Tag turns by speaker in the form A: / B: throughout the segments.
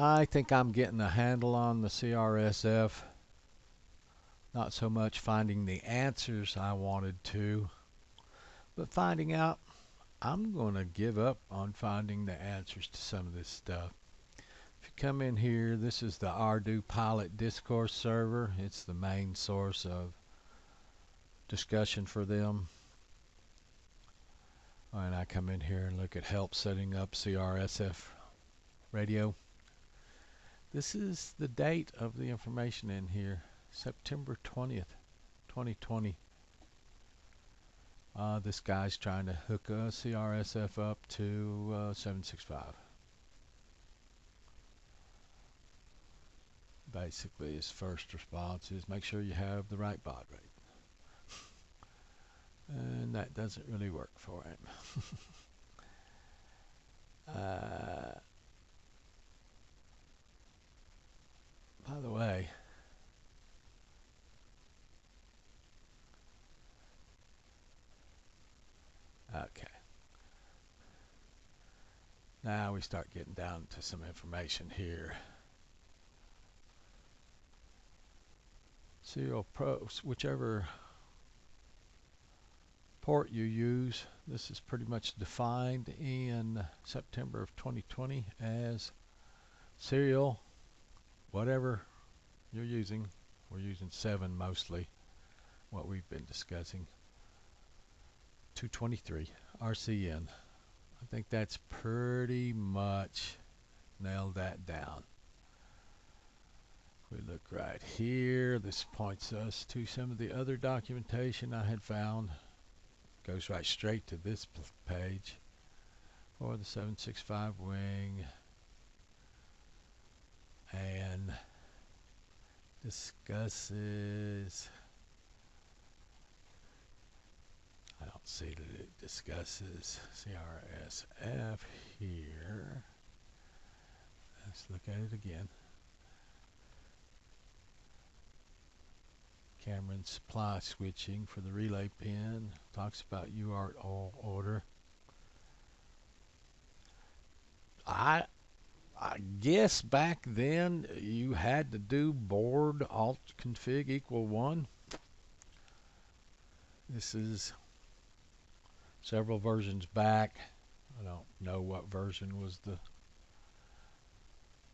A: I think I'm getting a handle on the CRSF. Not so much finding the answers I wanted to, but finding out I'm going to give up on finding the answers to some of this stuff. If you come in here, this is the Ardu Pilot Discourse server. It's the main source of discussion for them. And I come in here and look at help setting up CRSF radio. This is the date of the information in here, September 20th, 2020. This guy's trying to hook a CRSF up to 765. Basically, his first response is make sure you have the right baud rate. And that doesn't really work for him. By the way, okay. Now we start getting down to some information here. Serial pros, whichever port you use, this is pretty much defined in September of 2020 as serial, whatever you're using. We're using 7 mostly, what we've been discussing. 223 RCN. I think that's pretty much nailed that down. We look right here. This points us to some of the other documentation I had found. Goes right straight to this page for the 765 wing and discusses. I don't see that it discusses CRSF here. Let's look at it again. Cameron supply switching for the relay pin. Talks about UART order. I guess back then you had to do board alt config equal 1. This is several versions back. I don't know what version was the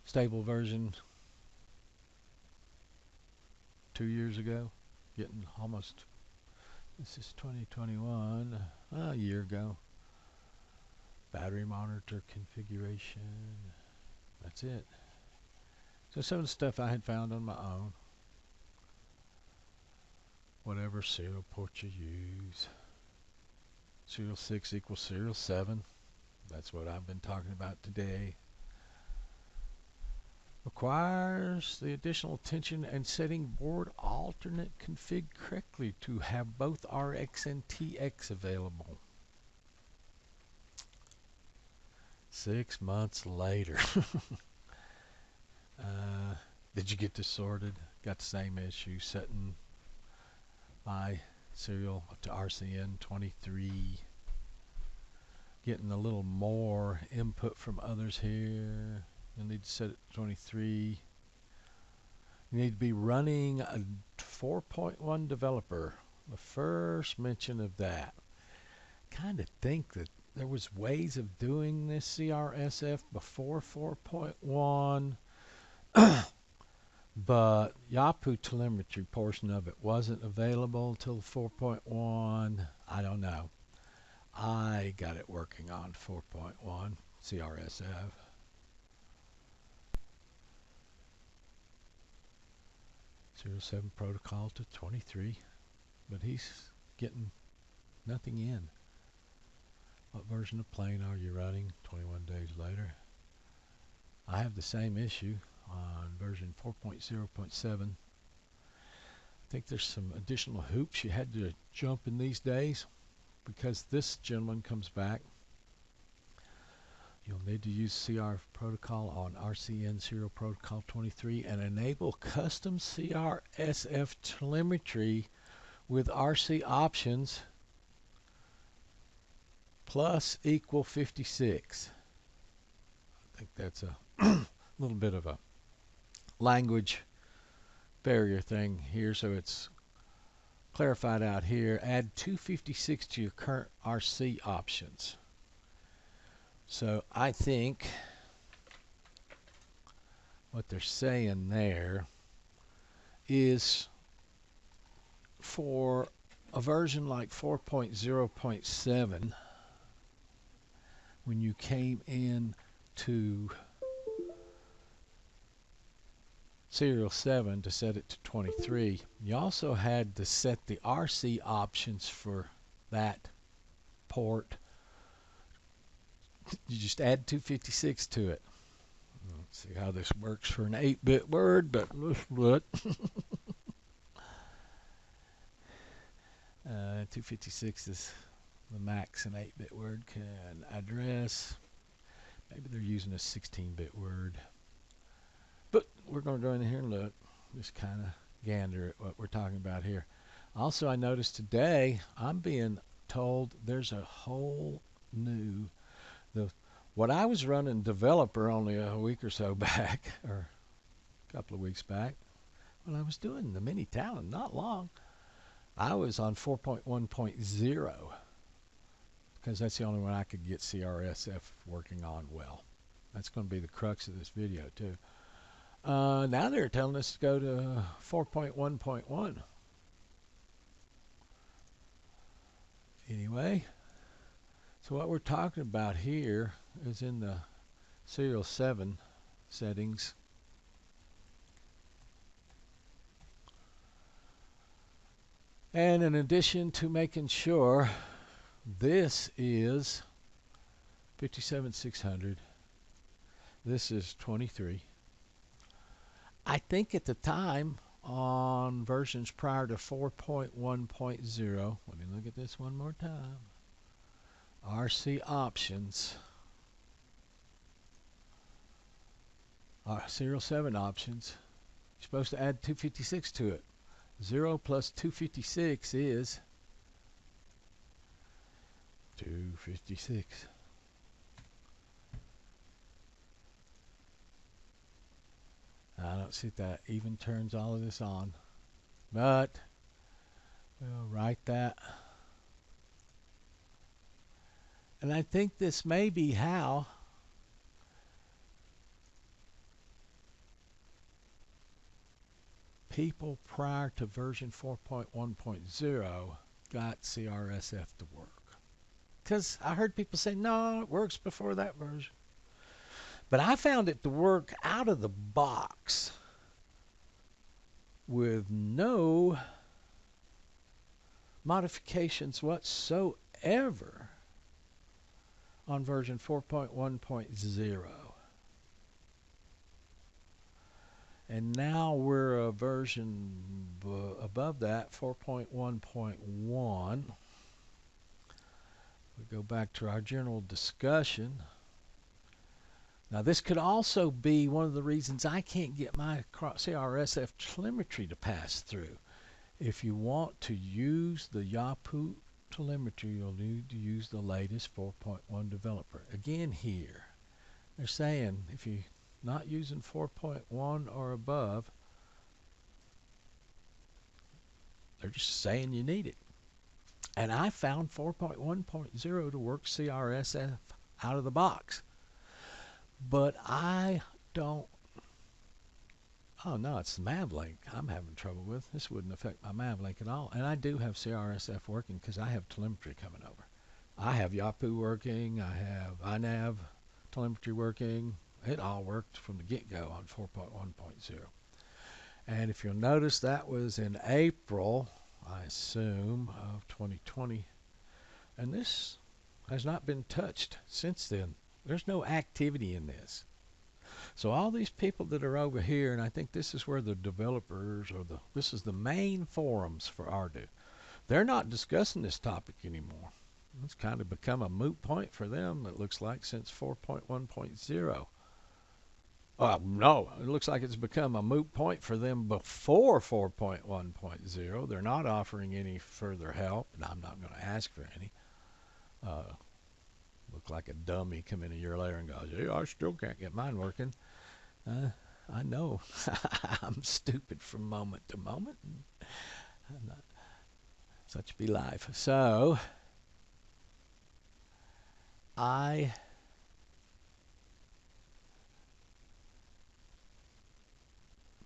A: stable version 2 years ago. Getting almost, this is 2021, a year ago. Battery monitor configuration, that's it. So some of the stuff I had found on my own. Whatever serial port you use. Serial 6 equals serial 7. That's what I've been talking about today. Requires the additional attention and setting board alternate config correctly to have both RX and TX available. 6 months later. Did you get this sorted? Got the same issue, setting my serial up to RCN 23. Getting a little more input from others here. You'll need to set it to 23. You need to be running a 4.1 developer. The first mention of that. Kind of think that there was ways of doing this CRSF before 4.1, but Yahoo telemetry portion of it wasn't available until 4.1. I don't know. I got it working on 4.1 CRSF. Serial 7 protocol to 23, but he's getting nothing in. What version of plane are you running 21 days later? I have the same issue on version 4.0.7. I think there's some additional hoops you had to jump in these days because this gentleman comes back. You'll need to use CR protocol on RCN serial protocol 23 and enable custom CRSF telemetry with RC options plus equal 56. I think that's a little bit of a language barrier thing here, so it's clarified out here. Add 256 to your current RC options. So I think what they're saying there is for a version like 4.0.7, when you came in to serial 7 to set it to 23, you also had to set the RC options for that port. You just add 256 to it. Let's see how this works for an 8-bit word, but let's look. 256 is the max an 8-bit word can address. Maybe they're using a 16-bit word. But we're going to go in here and look. Just kind of gander at what we're talking about here. Also, I noticed today I'm being told there's a whole new... What I was running developer only a week or so back, or a couple of weeks back, when I was doing the mini Talon, not long, I was on 4.1.0 because that's the only one I could get CRSF working on well. That's going to be the crux of this video too. Now they're telling us to go to 4.1.1. Anyway, so what we're talking about here is in the serial 7 settings. And in addition to making sure this is 57600, this is 23. I think at the time on versions prior to 4.1.0, let me look at this one more time. RC options, serial 7 options, you're supposed to add 256 to it. 0 plus 256 is 256. I don't see if that even turns all of this on, but we'll write that. And I think this may be how people prior to version 4.1.0 got CRSF to work. Because I heard people say, no, it works before that version. But I found it to work out of the box with no modifications whatsoever on version 4.1.0. And now we're a version above that, 4.1.1. We go back to our general discussion. Now this could also be one of the reasons I can't get my CRSF telemetry to pass through. If you want to use the Yahoo telemetry, you'll need to use the latest 4.1 developer. Again here, they're saying if you're not using 4.1 or above, they're just saying you need it. And I found 4.1.0 to work CRSF out of the box. But I don't... Oh no, it's the MavLink I'm having trouble with. This wouldn't affect my MavLink at all. And I do have CRSF working because I have telemetry coming over. I have Yahoo working. I have iNav telemetry working. It all worked from the get-go on 4.1.0. And if you'll notice, that was in April, I assume, of 2020. And this has not been touched since then. There's no activity in this. So all these people that are over here, and I think this is where the developers, or this is the main forums for Ardu. They're not discussing this topic anymore. It's kind of become a moot point for them, it looks like, since 4.1.0. No, it looks like it's become a moot point for them before 4.1.0. They're not offering any further help, and I'm not going to ask for any. Look like a dummy come in a year later and goes, yeah, I still can't get mine working. I know I'm stupid from moment to moment. I'm not, such be life. So I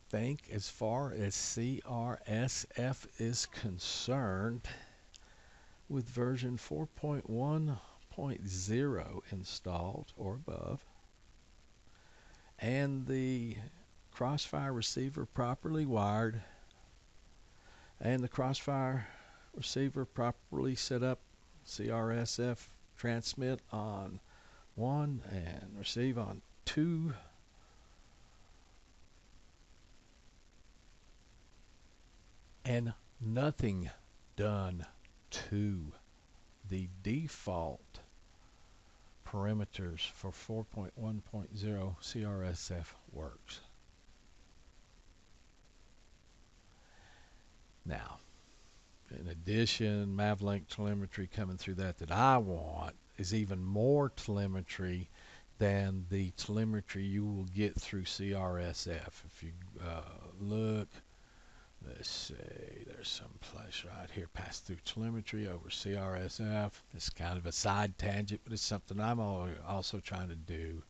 A: think as far as CRSF is concerned, with version 4.1.0 installed or above, and the Crossfire receiver properly wired, and the Crossfire receiver properly set up, CRSF transmit on 1 and receive on 2, and nothing done to the default parameters for 4.1.0 CRSF works. Now, in addition, Mavlink telemetry coming through that I want is even more telemetry than the telemetry you will get through CRSF. If you look, let's see, there's some place right here, pass through telemetry over CRSF. It's kind of a side tangent, but it's something I'm also trying to do.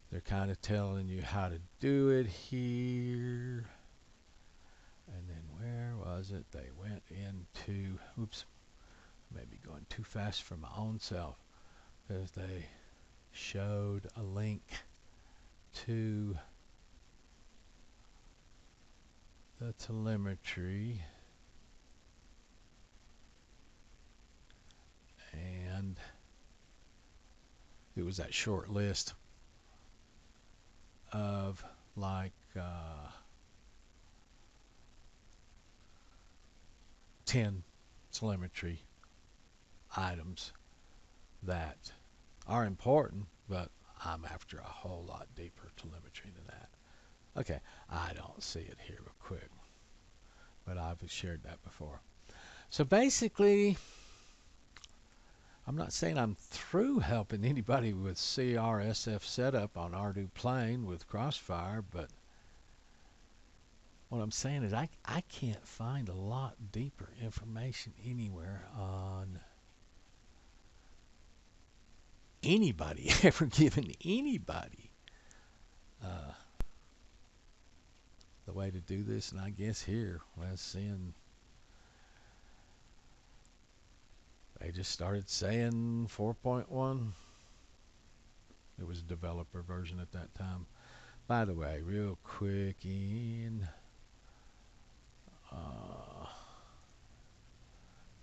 A: They're kind of telling you how to do it here. And then where was it? They went into, oops, maybe going too fast for my own self, because they showed a link to the telemetry, and it was that short list of like 10 telemetry items that are important, but I'm after a whole lot deeper telemetry than that. Okay, I don't see it here real quick, but I've shared that before. So basically, I'm not saying I'm through helping anybody with CRSF setup on ArduPlane with Crossfire, but what I'm saying is I can't find a lot deeper information anywhere on anybody ever giving anybody the way to do this. And I guess here, well, seeing they just started saying 4.1. It was a developer version at that time. By the way, real quick, in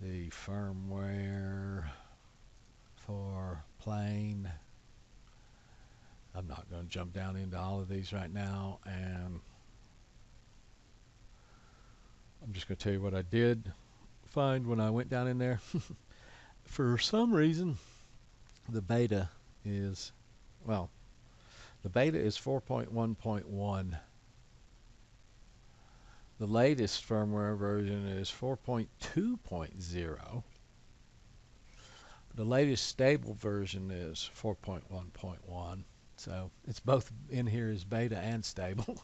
A: the firmware for plane, I'm not going to jump down into all of these right now, and I'm just going to tell you what I did find when I went down in there. For some reason, the beta is, well, the beta is 4.1.1. The latest firmware version is 4.2.0. The latest stable version is 4.1.1. So it's both in here as beta and stable.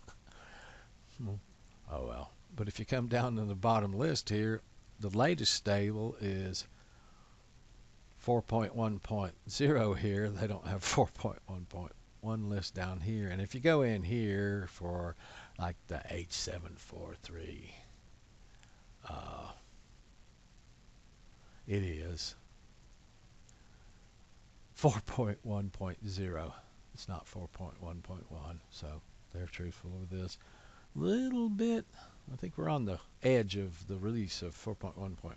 A: Oh well. But if you come down to the bottom list here, the latest stable is 4.1.0 here. They don't have 4.1.1 list down here. And if you go in here for like the H743, it is 4.1.0. It's not 4.1.1. So they're truthful with this. Little bit, I think we're on the edge of the release of 4.1.1.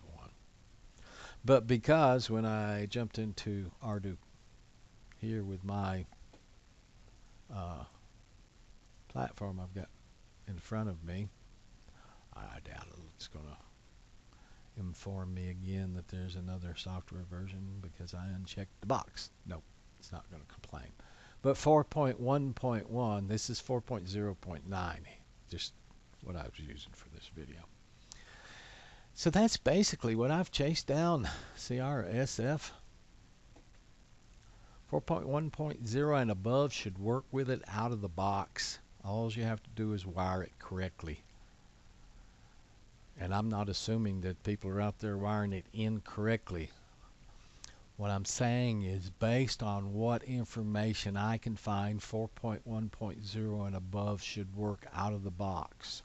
A: But because when I jumped into Ardu here with my platform I've got in front of me, I doubt it's going to inform me again that there's another software version because I unchecked the box. Nope, it's not going to complain. But 4.1.1, this is 4.0.9, just what I was using for this video. So that's basically what I've chased down CRSF 4.1.0 and above should work with it out of the box. All you have to do is wire it correctly. And I'm not assuming that people are out there wiring it incorrectly. What I'm saying is, based on what information I can find, 4.1.0 and above should work out of the box.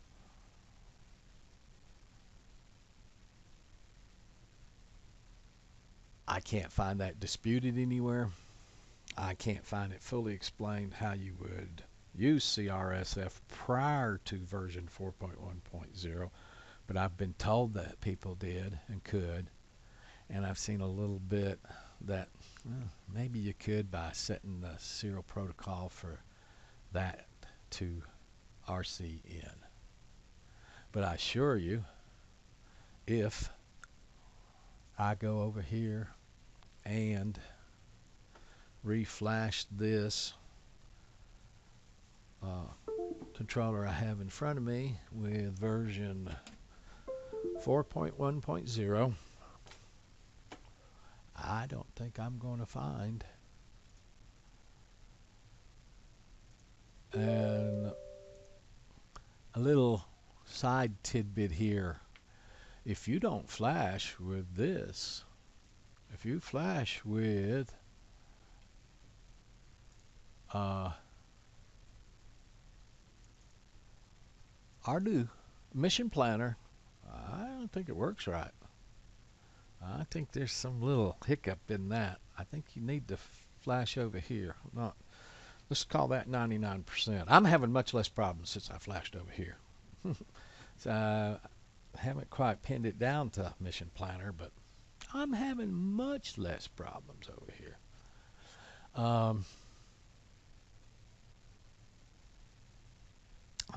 A: I can't find that disputed anywhere. I can't find it fully explained how you would use CRSF prior to version 4.1.0, but I've been told that people did and could, and I've seen a little bit that maybe you could by setting the serial protocol for that to RCN. But I assure you, if I go over here and reflash this controller I have in front of me with version 4.1.0, I don't think I'm going to find. And a little side tidbit here, if you don't flash with this, if you flash with Ardu Mission Planner, I don't think it works right. I think there's some little hiccup in that. I think you need to flash over here. Not, let's call that 99%. I'm having much less problems since I flashed over here. So I haven't quite pinned it down to Mission Planner, but I'm having much less problems over here. I'm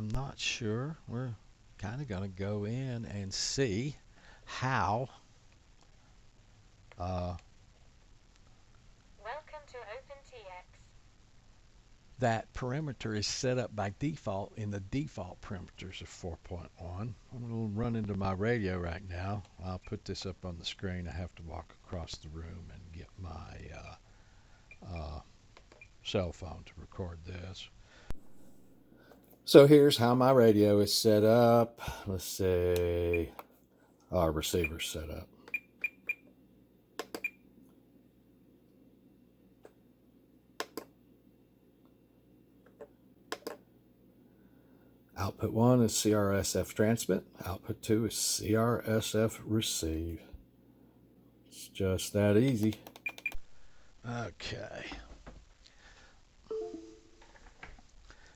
A: not sure. We're kind of going to go in and see how
B: Welcome to OpenTX.
A: That perimeter is set up by default in the default perimeters of 4.1. I'm going to run into my radio right now. I'll put this up on the screen. I have to walk across the room and get my cell phone to record this. So here's how my radio is set up. Let's say our receiver's set up. Output 1 is CRSF transmit. Output 2 is CRSF receive. It's just that easy. Okay.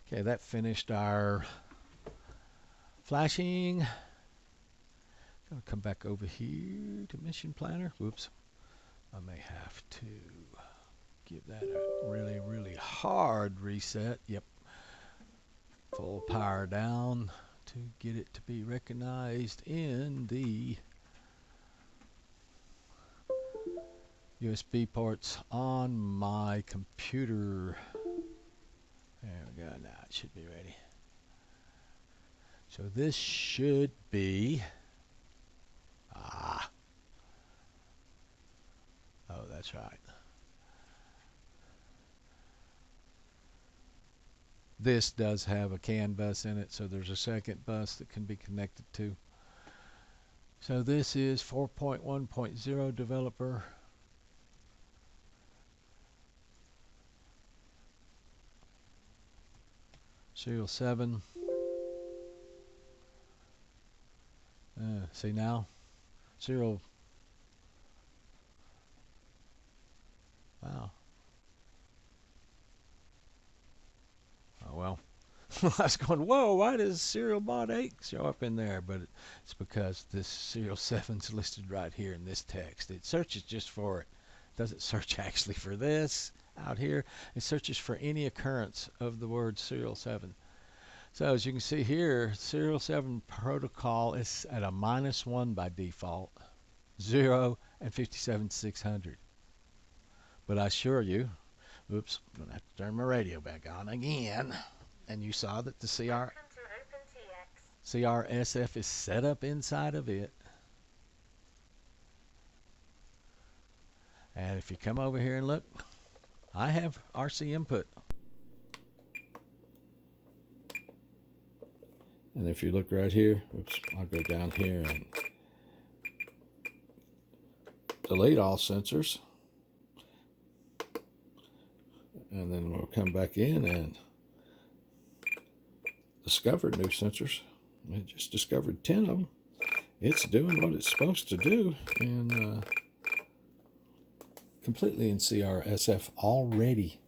A: Okay, that finished our flashing. Gonna come back over here to Mission Planner. Whoops. I may have to give that a really, really hard reset. Yep. Full power down to get it to be recognized in the USB ports on my computer. There we go. Now it should be ready. So this should be oh, that's right. This does have a CAN bus in it, so there's a second bus that can be connected to. So this is 4.1.0 developer. Serial 7. See now? Serial. Wow. Oh well. I was going, whoa, why does serial mod 8 show up in there? But it's because this serial 7's listed right here in this text. It searches just for it. It doesn't search actually for this out here. It searches for any occurrence of the word serial 7. So as you can see here, serial 7 protocol is at a -1 by default, 0 and 57,600. But I assure you, oops, I'm going to have to turn my radio back on again. And you saw that the CRSF is set up inside of it. And if you come over here and look, I have RC input.
B: And if you look right here, oops, I'll go down here and delete all sensors. And then we'll come back in and discover new sensors. I just discovered 10 of them. It's doing what it's supposed to do, and completely in CRSF already.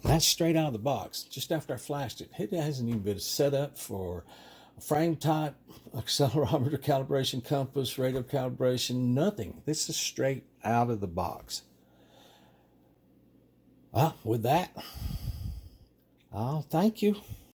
B: That's straight out of the box, just after I flashed it. It hasn't even been set up for frame type, accelerometer calibration, compass, radio calibration, nothing. This is straight out of the box. With that, I'll thank you.